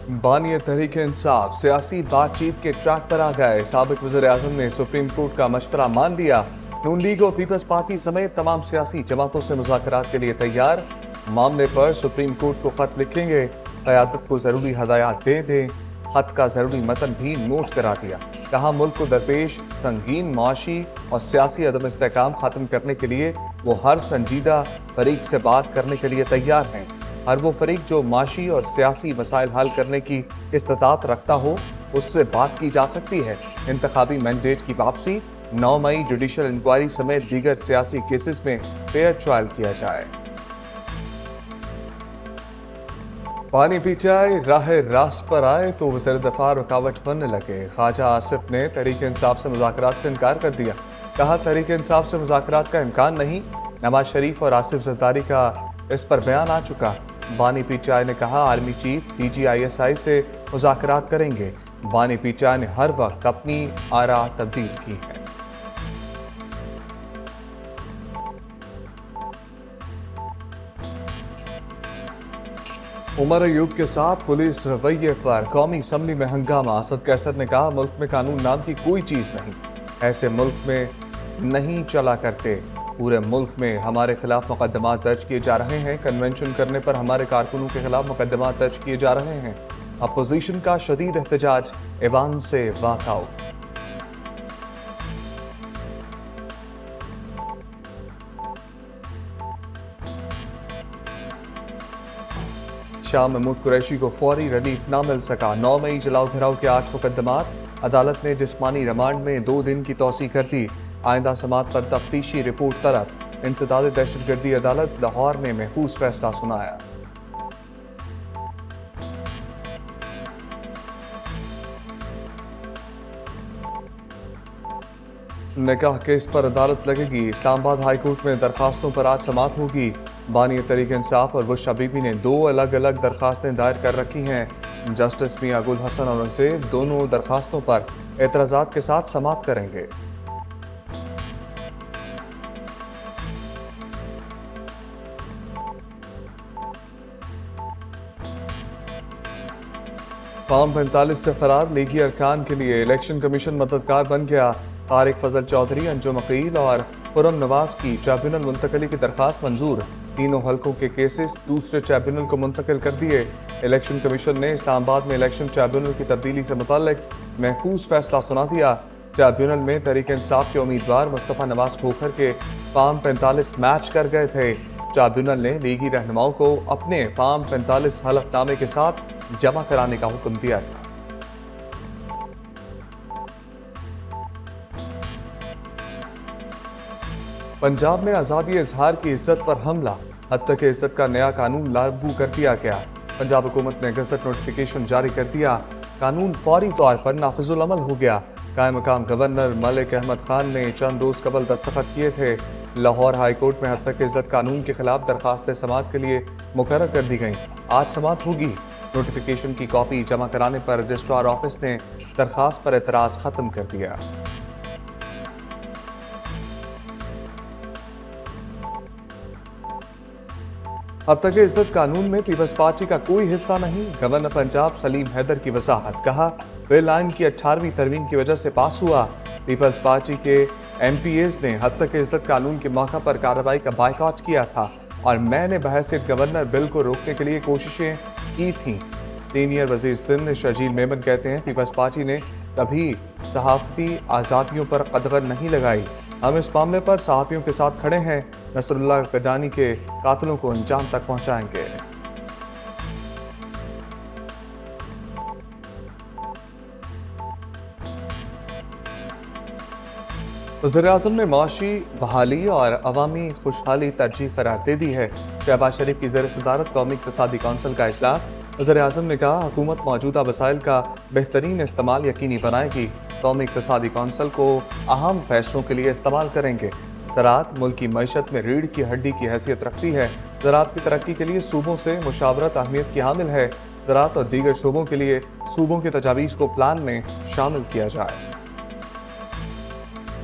बानी तहरीक इंसाफ सियासी बातचीत के ट्रैक पर आ गए। साबिक वज़ीर-ए-आज़म ने सुप्रीम कोर्ट का मशवरा मान लिया। नून लीग और पीपल्स पार्टी समेत तमाम सियासी जमातों से मुज़ाकरात के लिए तैयार। मामले पर सुप्रीम कोर्ट को खत लिखेंगे। क़यादत को ज़रूरी हदायत दे दें। खत का ज़रूरी मतन भी नोट करा दिया। कहा मुल्क को दरपेश संगीन माशी और सियासी अदम इस्तेहकाम ख़त्म करने के लिए वो हर संजीदा फरीक से बात करने के लिए तैयार हैं। हर वो फरीक जो माशी और सियासी मसाइल हल करने की इस्तिताअत रखता हो, उससे बात की जा सकती है। इंतखाबी मैंडेट की वापसी, 9 मई जुडिशल इंक्वायरी समेत दीगर सियासी केसेस में फेयर ट्रायल किया जाए। पानी पी जाए राह रास्त पर आए तो वज़ीर दफ़ा रुकावट बनने लगे। ख्वाजा आसिफ ने तहरीक इंसाफ से मुज़ाकरात से इनकार कर दिया। कहा तहरीक इंसाफ से मुज़ाकरात का इम्कान नहीं। नवाज शरीफ और आसिफ ज़रदारी का इस पर बयान आ चुका। बानी पीचाई ने कहा आर्मी चीफ DGISI से मुज़ाकरात करेंगे। बानी पीचाई ने हर वक्त अपनी आरा तब्दील की है। उमर अयूब के साथ पुलिस रवैये पर कौमी असम्बली में हंगामा। असद कैसर ने कहा मुल्क में कानून नाम की कोई चीज नहीं, ऐसे मुल्क में नहीं चला करते। पूरे मुल्क में हमारे खिलाफ मुकदमा दर्ज किए जा रहे हैं। कन्वेंशन करने पर हमारे कारकुनों के खिलाफ मुकदमा दर्ज किए जा रहे हैं। अपोजिशन का शदीद एहतजाज, ऐवान से वॉकआउट। शाह महमूद कुरैशी को फौरी रिलीफ न मिल सका। 9 मई जलाओ घराव के 8 मुकदमात। अदालत ने जिस्मानी रिमांड में 2 दिन की तौसीह कर दी। आइंदा समात पर तफ्तीशी रिपोर्ट तलब। इंसदाद दहशतगर्दी अदालत लाहौर ने महफूज फैसला सुनाया। निकाह केस पर अदालत लगेगी। इस्लामाबाद हाई कोर्ट में दरखास्तों पर आज समात होगी। बानी तहरीक इंसाफ और बुशरा बीबी ने 2 अलग अलग दरखास्तें दायर कर रखी हैं। जस्टिस मियां गुल हसन औरंगजेब दोनों दरखास्तों पर एतराजात के साथ समात करेंगे। फॉर्म 45 से फरार लीगी अरकान के लिए इलेक्शन कमीशन मददगार बन गया। तारिक फजल चौधरी, अंजुम अकील और खुरम नवाज की ट्रिब्यूनल मुंतकली की दरखास्त मंजूर। तीनों हलकों के केसेस दूसरे ट्रिब्यूनल को मुंतकिल कर दिए। इलेक्शन कमीशन ने इस्लामाबाद में इलेक्शन ट्रिब्यूनल की तब्दीली से मुताल्लिक महफूज फैसला सुना दिया। ट्रिब्यूनल में तहरीक इंसाफ के उम्मीदवार मुस्तफ़ा नवाज खोखर के फॉर्म 45 मैच कर गए थे। ट्रिब्यूनल ने लीगी रहनुमाओं को अपने फॉर्म 45 हलफनामे के साथ जमा कराने का हुक्म दिया था। पंजाब में आज़ादी इजहार की इज्जत पर हमला। हद तक इज्जत का नया कानून लागू कर दिया गया। पंजाब हुकूमत ने गजट नोटिफिकेशन जारी कर दिया। कानून फौरी तौर पर नाफिजुल अमल हो गया। कायम मकाम गवर्नर मलिक अहमद खान ने चंद रोज कबल दस्तखत किए थे। लाहौर हाई कोर्ट में हद तक इज्जत कानून के खिलाफ दरखास्त समात के लिए मुकर्रर कर दी गई। आज समात होगी। नोटिफिकेशन की कॉपी जमा कराने पर रजिस्ट्रार ऑफिस ने दरखास्त पर एतराज खत्म कर दिया। अब तक इज्जत कानून में पीपल्स पार्टी का कोई हिस्सा नहीं। गवर्नर पंजाब सलीम हैदर की वजाहत। कहा बिल आइन की 18वीं तरमीम की वजह से पास हुआ। पीपल्स पार्टी के MPAs ने हद तक इज्जत कानून के मौका पर कार्रवाई का बायकॉट किया था और मैंने बहैसियत गवर्नर बिल को रोकने के लिए कोशिशें की थीं। सीनियर वजीर सिंध शर्जील मेमन कहते हैं पीपल्स पार्टी ने कभी सहाफती आज़ादियों पर कदगन नहीं लगाई। हम इस मामले पर सहाफियों के साथ खड़े हैं। नसरुल्लाह गदानी के कातलों को अंजाम तक पहुंचाएंगे। वज़ीर-ए-आज़म ने माशी बहाली और अवामी खुशहाली तरजीह करार दे दी है। शहबाज शरीफ की ज़ेर सदारत कौमी इक़्तिसादी कौंसिल का इजलास। वज़ीर-ए-आज़म ने कहा हुकूमत मौजूदा वसाइल का बेहतरीन इस्तेमाल यकीनी बनाएगी। कौमी इक़्तिसादी कौंसिल को अहम फैसलों के लिए इस्तेमाल करेंगे। ज़राअत मुल्क की मईशत में रीढ़ की हड्डी की हैसियत रखती है। ज़राअत की तरक्की के लिए सूबों से मुशावरत अहमियत की हामिल है। ज़राअत और दीगर शोबों के लिए सूबों के तजावीज़ को प्लान में शामिल किया जाए।